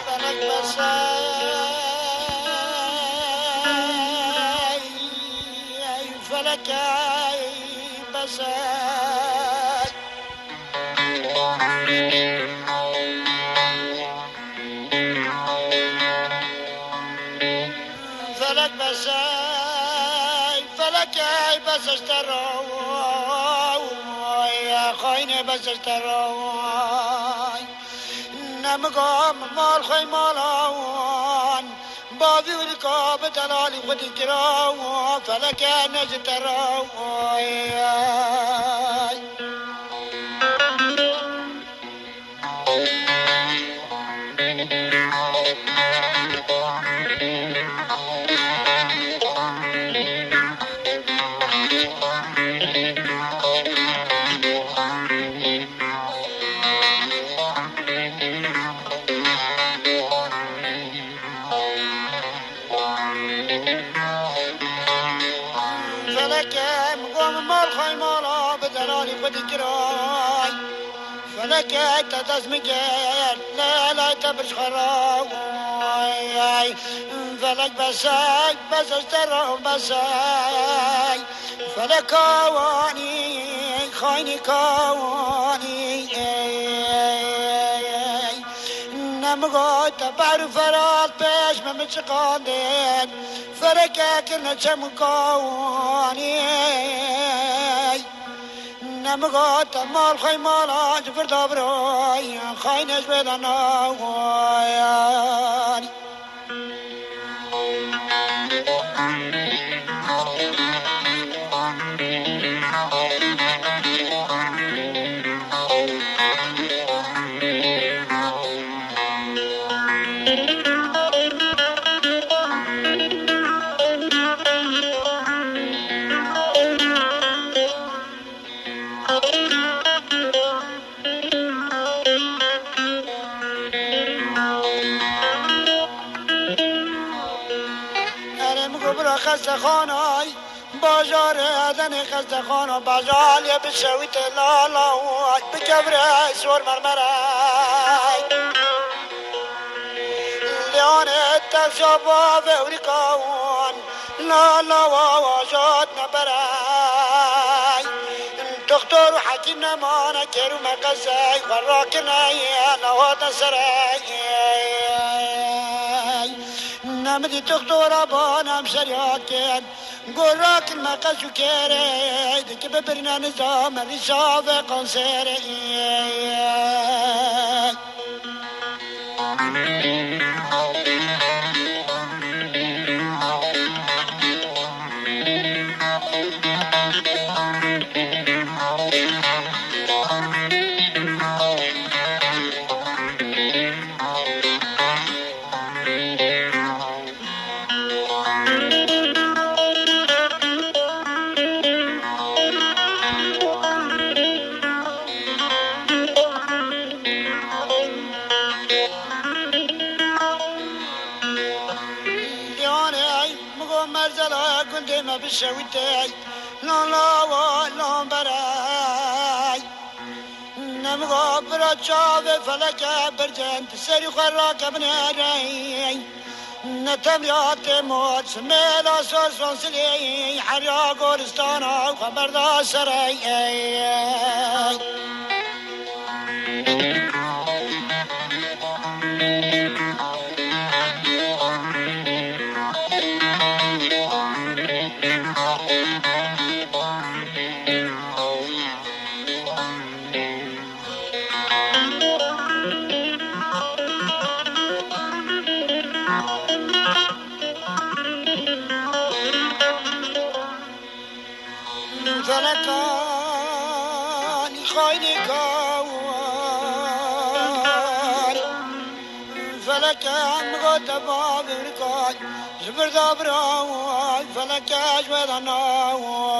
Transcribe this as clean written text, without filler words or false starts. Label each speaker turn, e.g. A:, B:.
A: فلك بساي فلك بساي فلك بساي فلك بس اشتروا يا خاين بس اشتروا نمقام مال خي مالان بابي وركاب دلالي ودي كراو فلك نجتراو فلك مقام مال خي مالا بدلالي ودي كراي فلك تتزمجر لا تبرش خراوي فلك بساي بس اشتروا بساي فلك كواني خايني كواني نمغو تبعر فرال بيش ممش قادر فلك كنا شم كواني نمغو تمال خي مالا جفر دابروي خاينش بدنا وياني خسته خانای بازار ادن خسته خانا بازال یا بشویت لالا و بکبره سور مرمرای لیان تشابا فوریکاون لالا و آزاد نبرای دکتر و حکیم نمانه کرو مقصای وراکنای نوات سرای نمدي دكتورة بانم شريات كان قراك المقاس وكيري ديك ببرنا نظام الرشافة قنصيري مرزلا كنت ما بشويتاي لا لا ولا براي نمغو براتشاف فلك برجنت سري خراك بناري نتمريات موت سميلا سوسون سلي حريا قولستانا وخبردا سري فلكاني خايني كوان فلكان مغوت باب بركاي زبر دابراوان فلكاش بدناوان